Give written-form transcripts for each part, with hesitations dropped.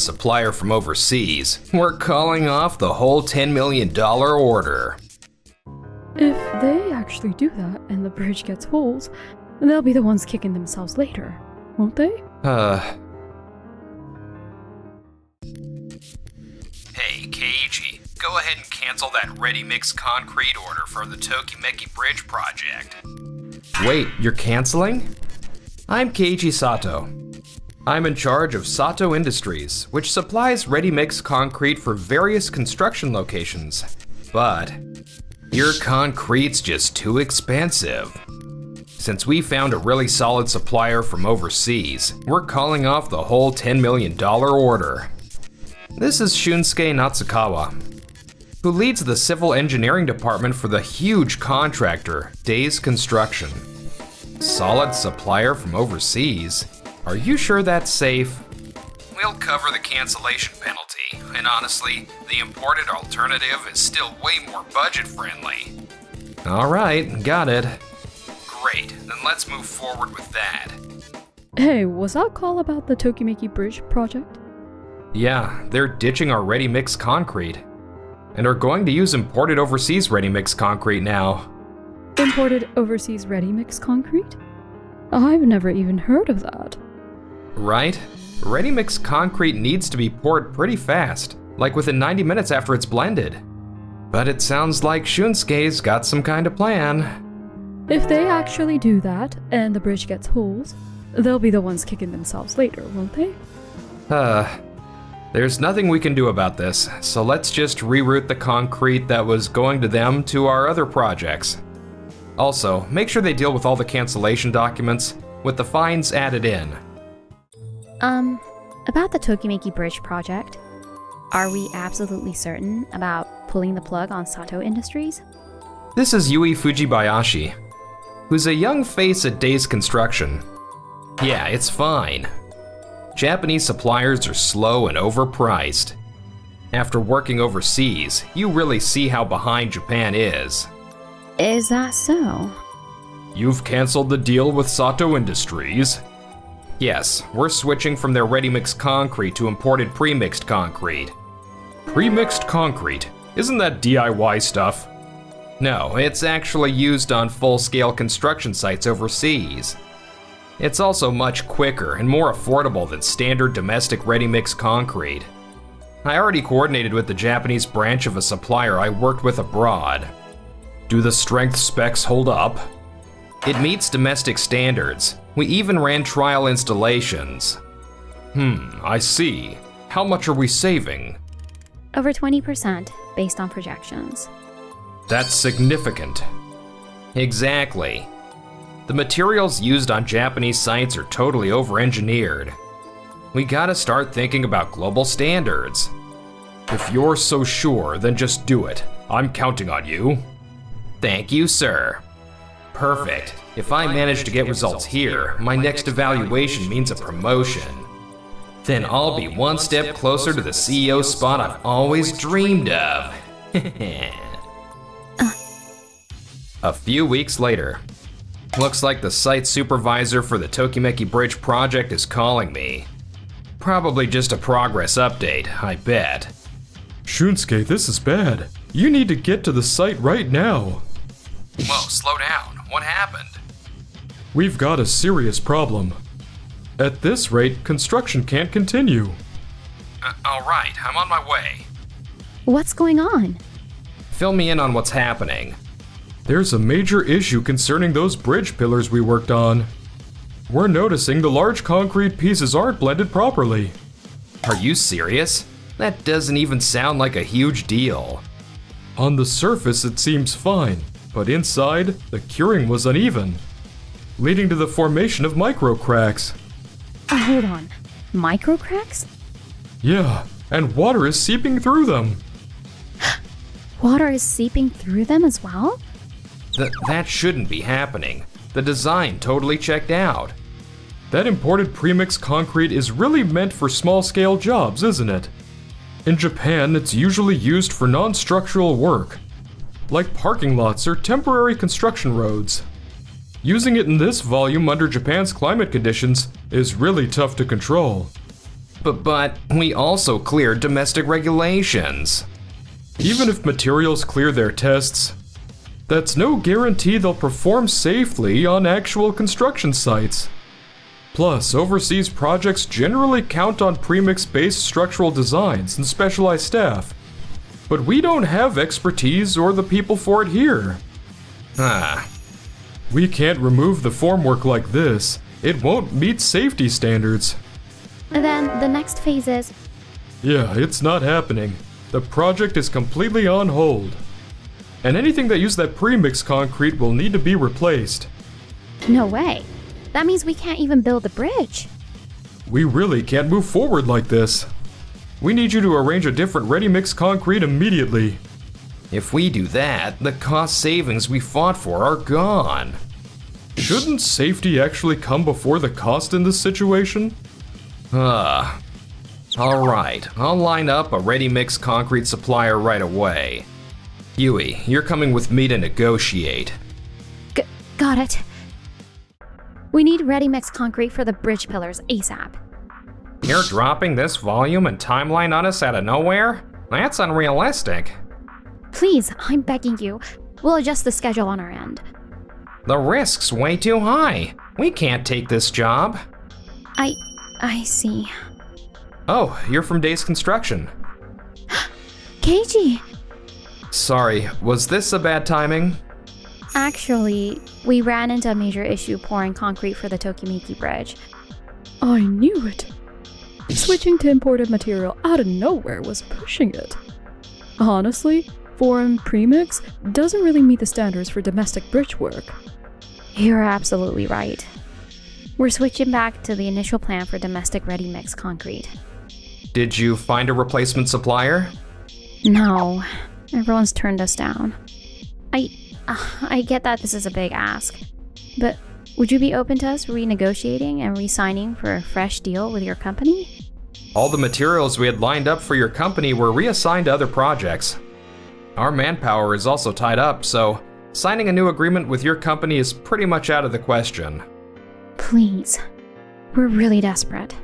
Supplier from overseas. We're calling off the whole $10 million order. If they actually do that and the bridge gets holes, they'll be the ones kicking themselves later, won't they? Hey, Keiji, go ahead and cancel that ready-mix concrete order for the Tokimeki Bridge project. Wait, you're canceling? I'm Keiji Sato. I'm in charge of Sato Industries, which supplies ready-mix concrete for various construction locations. But your concrete's just too expensive. Since we found a really solid supplier from overseas, we're calling off the whole $10 million order. This is Shunsuke Natsukawa, who leads the civil engineering department for the huge contractor, Days Construction. Solid supplier from overseas? Are you sure that's safe? We'll cover the cancellation penalty, and honestly, the imported alternative is still way more budget-friendly. Alright, got it. Great, then let's move forward with that. Hey, was that call about the Tokimeki Bridge project? Yeah, they're ditching our ready-mix concrete, and are going to use imported overseas ready-mix concrete now. Imported overseas ready-mix concrete? I've never even heard of that. Right? Ready-mix concrete needs to be poured pretty fast, like within 90 minutes after it's blended. But it sounds like Shunsuke's got some kind of plan. If they actually do that, and the bridge gets holes, they'll be the ones kicking themselves later, won't they? There's nothing we can do about this, so let's just reroute the concrete that was going to them to our other projects. Also, make sure they deal with all the cancellation documents, with the fines added in. About the Tokimeki Bridge project, are we absolutely certain about pulling the plug on Sato Industries? This is Yui Fujibayashi, who's a young face at Days Construction. Yeah, it's fine. Japanese suppliers are slow and overpriced. After working overseas, you really see how behind Japan is. Is that so? You've canceled the deal with Sato Industries? Yes, we're switching from their ready-mix concrete to imported pre-mixed concrete. Pre-mixed concrete? Isn't that DIY stuff? No, it's actually used on full-scale construction sites overseas. It's also much quicker and more affordable than standard domestic ready-mix concrete. I already coordinated with the Japanese branch of a supplier I worked with abroad. Do the strength specs hold up? It meets domestic standards. We even ran trial installations. I see. How much are we saving? Over 20% based on projections. That's significant. Exactly. The materials used on Japanese sites are totally over-engineered. We gotta start thinking about global standards. If you're so sure, then just do it. I'm counting on you. Thank you, sir. Perfect. If I manage to get results here, my next evaluation means a promotion. Then I'll be one step closer to the CEO spot I've always dreamed of. A few weeks later. Looks like the site supervisor for the Tokimeki Bridge project is calling me. Probably just a progress update, I bet. Shunsuke, this is bad. You need to get to the site right now. Whoa, slow down. What happened? We've got a serious problem. At this rate, construction can't continue. Alright, I'm on my way. What's going on? Fill me in on what's happening. There's a major issue concerning those bridge pillars we worked on. We're noticing the large concrete pieces aren't blended properly. Are you serious? That doesn't even sound like a huge deal. On the surface it seems fine, but inside, the curing was uneven, leading to the formation of micro cracks. Hold on. Micro cracks? Yeah, and water is seeping through them. Water is seeping through them as well? That shouldn't be happening. The design totally checked out. That imported premix concrete is really meant for small-scale jobs, isn't it? In Japan, it's usually used for non-structural work, like parking lots or temporary construction roads. Using it in this volume under Japan's climate conditions is really tough to control. But we also cleared domestic regulations. Even if materials clear their tests, that's no guarantee they'll perform safely on actual construction sites. Plus, overseas projects generally count on premix-based structural designs and specialized staff. But we don't have expertise or the people for it here. We can't remove the formwork like this. It won't meet safety standards. And then the next phase is... Yeah, it's not happening. The project is completely on hold. And anything that used that premix concrete will need to be replaced. No way. That means we can't even build the bridge. We really can't move forward like this. We need you to arrange a different ready-mix concrete immediately. If we do that, the cost savings we fought for are gone. Shouldn't safety actually come before the cost in this situation? Alright, I'll line up a ready-mix concrete supplier right away. Yui, you're coming with me to negotiate. Got it. We need ready-mix concrete for the bridge pillars ASAP. You're dropping this volume and timeline on us out of nowhere? That's unrealistic. Please, I'm begging you. We'll adjust the schedule on our end. The risk's way too high. We can't take this job. I see. Oh, you're from Days Construction. Keiji! Sorry, was this a bad timing? Actually, we ran into a major issue pouring concrete for the Tokimeki Bridge. I knew it. Switching to imported material out of nowhere was pushing it. Honestly, foreign premix doesn't really meet the standards for domestic bridge work. You're absolutely right. We're switching back to the initial plan for domestic ready-mix concrete. Did you find a replacement supplier? No, everyone's turned us down. I get that this is a big ask, but would you be open to us renegotiating and re-signing for a fresh deal with your company? All the materials we had lined up for your company were reassigned to other projects. Our manpower is also tied up, so signing a new agreement with your company is pretty much out of the question. Please. We're really desperate.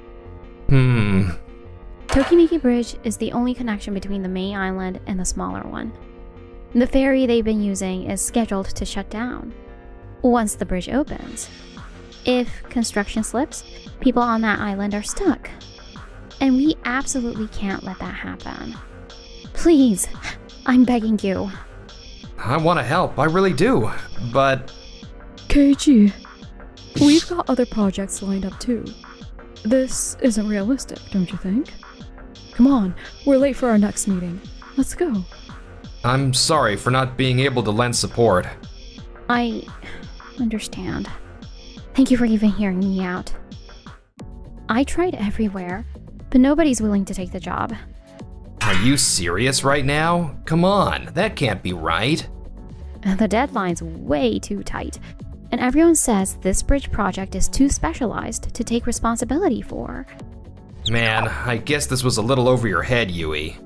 Tokimeki Bridge is the only connection between the main island and the smaller one. The ferry they've been using is scheduled to shut down once the bridge opens. If construction slips, people on that island are stuck. And we absolutely can't let that happen. Please, I'm begging you. I want to help, I really do, but... Keiji, we've got other projects lined up too. This isn't realistic, don't you think? Come on, we're late for our next meeting. Let's go. I'm sorry for not being able to lend support. I understand. Thank you for even hearing me out. I tried everywhere, but nobody's willing to take the job. Are you serious right now? Come on, that can't be right. The deadline's way too tight, and everyone says this bridge project is too specialized to take responsibility for. Man, I guess this was a little over your head, Yui.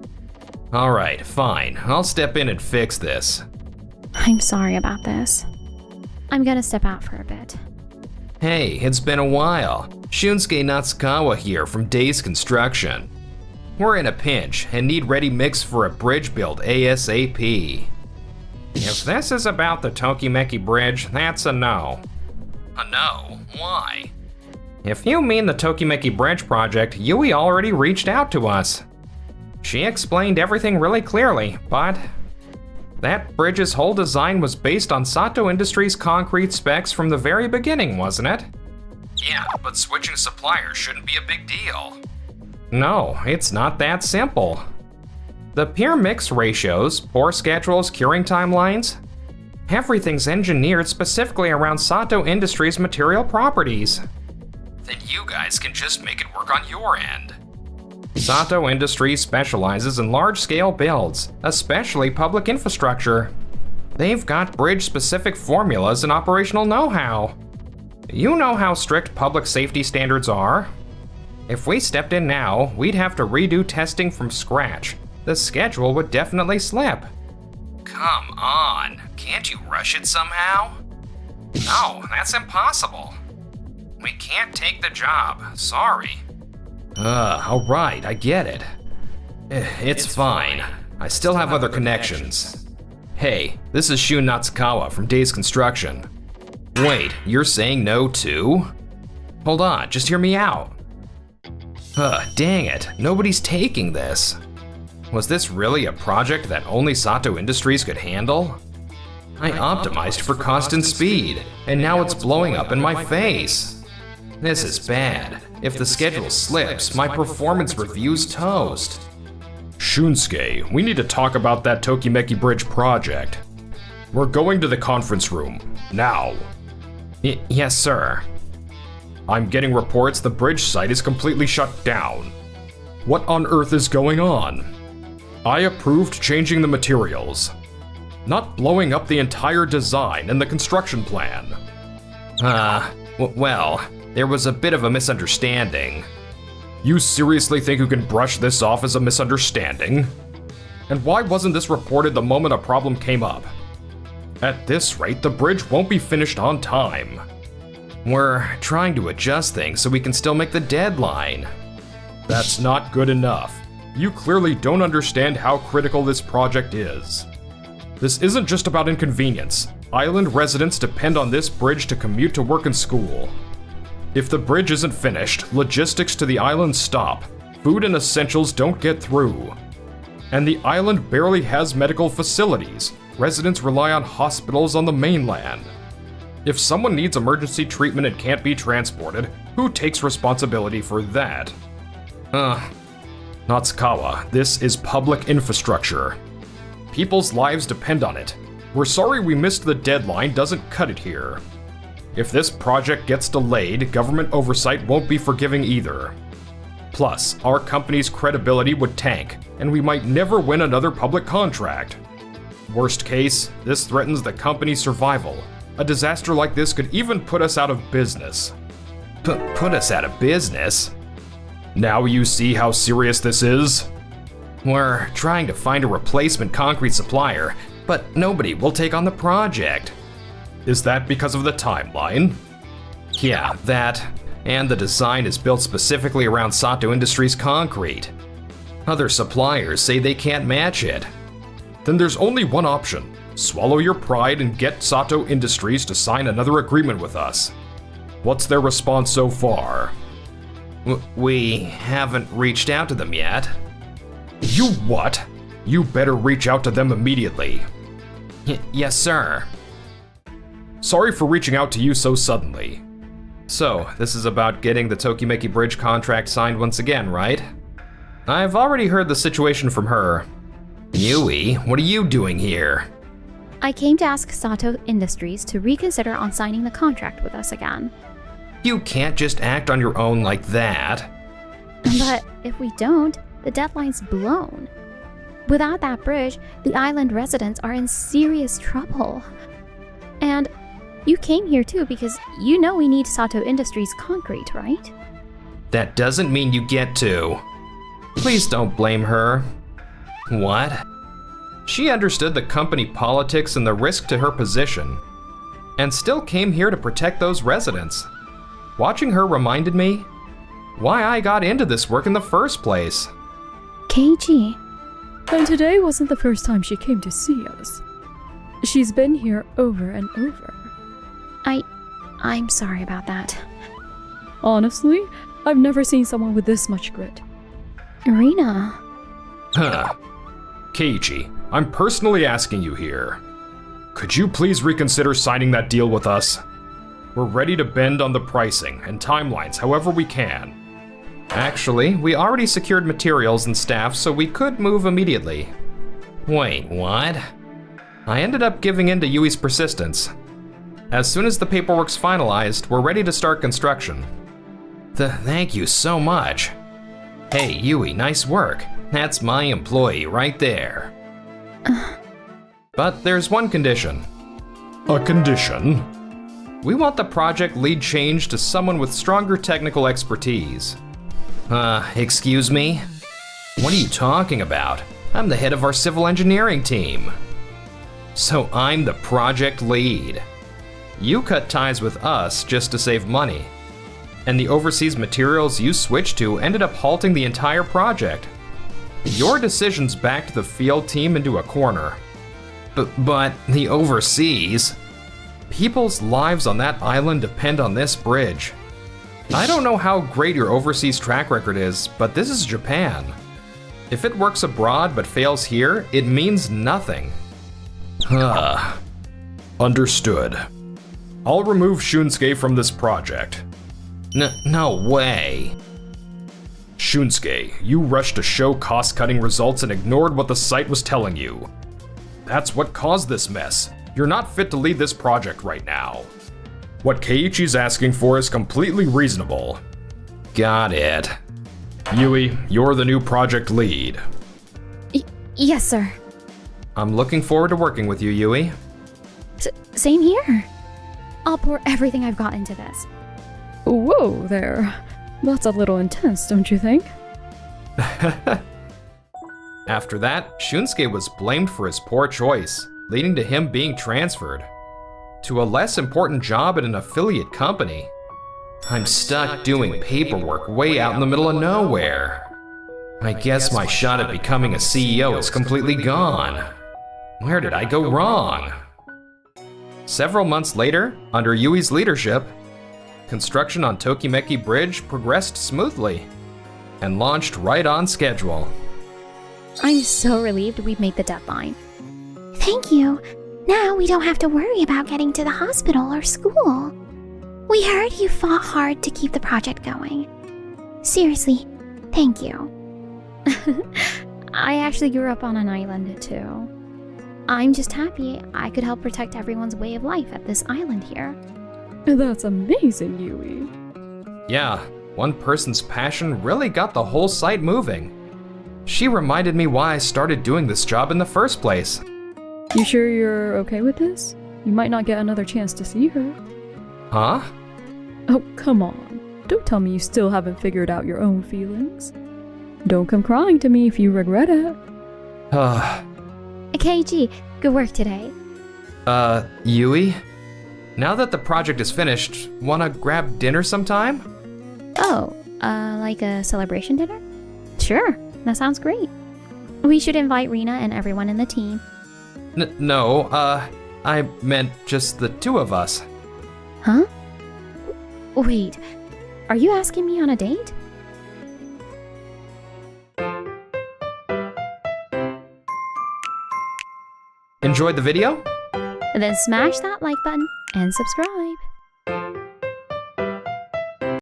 Alright, fine. I'll step in and fix this. I'm sorry about this. I'm gonna step out for a bit. Hey, it's been a while. Shunsuke Natsukawa here from Days Construction. We're in a pinch and need ready mix for a bridge build ASAP. If this is about the Tokimeki Bridge, that's a no. A no? Why? If you mean the Tokimeki Bridge project, Yui already reached out to us. She explained everything really clearly, but that bridge's whole design was based on Sato Industries' concrete specs from the very beginning, wasn't it? Yeah, but switching suppliers shouldn't be a big deal. No, it's not that simple. The peer mix ratios, pour schedules, curing timelines, everything's engineered specifically around Sato Industries' material properties. Then you guys can just make it work on your end. Sato Industries specializes in large-scale builds, especially public infrastructure. They've got bridge-specific formulas and operational know-how. You know how strict public safety standards are. If we stepped in now, we'd have to redo testing from scratch. The schedule would definitely slip. Come on, can't you rush it somehow? No, that's impossible. We can't take the job, sorry. Alright, I get it. It's fine. I still have other connections. Hey, this is Shun Natsukawa from Days Construction. Wait, you're saying no too? Hold on, just hear me out. Dang it, nobody's taking this. Was this really a project that only Sato Industries could handle? I optimized for cost and speed, and now it's blowing up in my face. This is bad. If the schedule slips, my performance review's toast. Shunsuke, we need to talk about that Tokimeki Bridge project. We're going to the conference room, now. Yes, sir. I'm getting reports the bridge site is completely shut down. What on earth is going on? I approved changing the materials, not blowing up the entire design and the construction plan. Well, there was a bit of a misunderstanding. You seriously think you can brush this off as a misunderstanding? And why wasn't this reported the moment a problem came up? At this rate, the bridge won't be finished on time. We're trying to adjust things so we can still make the deadline. That's not good enough. You clearly don't understand how critical this project is. This isn't just about inconvenience. Island residents depend on this bridge to commute to work and school. If the bridge isn't finished, logistics to the island stop, food and essentials don't get through. And the island barely has medical facilities. Residents rely on hospitals on the mainland. If someone needs emergency treatment and can't be transported, who takes responsibility for that? Natsukawa, this is public infrastructure. People's lives depend on it. We're sorry we missed the deadline doesn't cut it here. If this project gets delayed, government oversight won't be forgiving either. Plus, our company's credibility would tank, and we might never win another public contract. Worst case, this threatens the company's survival. A disaster like this could even put us out of business. Put us out of business? Now you see how serious this is? We're trying to find a replacement concrete supplier, but nobody will take on the project. Is that because of the timeline? Yeah, that, and the design is built specifically around Sato Industries concrete. Other suppliers say they can't match it. Then there's only one option. Swallow your pride and get Sato Industries to sign another agreement with us. What's their response so far? We haven't reached out to them yet. You what? You better reach out to them immediately. Yes, sir. Sorry for reaching out to you so suddenly. So, this is about getting the Tokimeki Bridge contract signed once again, right? I've already heard the situation from her. Yui, what are you doing here? I came to ask Sato Industries to reconsider on signing the contract with us again. You can't just act on your own like that. But if we don't, the deadline's blown. Without that bridge, the island residents are in serious trouble. And you came here too because you know we need Sato Industries concrete, right? That doesn't mean you get to. Please don't blame her. What? She understood the company politics and the risk to her position, and still came here to protect those residents. Watching her reminded me why I got into this work in the first place. Keiji. And today wasn't the first time she came to see us. She's been here over and over. I'm sorry about that. Honestly, I've never seen someone with this much grit. Irina. Keiji, I'm personally asking you here. Could you please reconsider signing that deal with us? We're ready to bend on the pricing and timelines however we can. Actually, we already secured materials and staff, so we could move immediately. Wait, what? I ended up giving in to Yui's persistence. As soon as the paperwork's finalized, we're ready to start construction. Thank you so much. Hey, Yui, nice work. That's my employee right there. But there's one condition. A condition? We want the project lead changed to someone with stronger technical expertise. Excuse me? What are you talking about? I'm the head of our civil engineering team. So I'm the project lead. You cut ties with us just to save money. and the overseas materials you switched to ended up halting the entire project. Your decisions backed the field team into a corner. But the overseas? People's lives on that island depend on this bridge. I don't know how great your overseas track record is, but this is Japan. If it works abroad but fails here, it means nothing. Understood. I'll remove Shunsuke from this project. No way. Shunsuke, you rushed to show cost-cutting results and ignored what the site was telling you. That's what caused this mess. You're not fit to lead this project right now. What Keiichi's asking for is completely reasonable. Got it. Yui, you're the new project lead. Yes, sir. I'm looking forward to working with you, Yui. Same here. I'll pour everything I've got into this. Whoa there. That's a little intense, don't you think? After that, Shunsuke was blamed for his poor choice, leading to him being transferred to a less important job at an affiliate company. I'm stuck doing paperwork way out in the middle of nowhere. I guess my shot at becoming a CEO is completely gone. Where did I go wrong? Several months later, under Yui's leadership, construction on Tokimeki Bridge progressed smoothly and launched right on schedule. I'm so relieved we made the deadline. Thank you. Now we don't have to worry about getting to the hospital or school. We heard you fought hard to keep the project going. Seriously, thank you. I actually grew up on an island too. I'm just happy I could help protect everyone's way of life at this island here. That's amazing, Yui. Yeah, one person's passion really got the whole site moving. She reminded me why I started doing this job in the first place. You sure you're okay with this? You might not get another chance to see her. Huh? Oh, come on. Don't tell me you still haven't figured out your own feelings. Don't come crying to me if you regret it. KG, good work today. Yui? Now that the project is finished, wanna grab dinner sometime? Oh, like a celebration dinner? Sure, that sounds great. We should invite Rina and everyone in the team. No, I meant just the two of us. Huh? Wait, are you asking me on a date? Enjoyed the video? Then smash that like button and subscribe.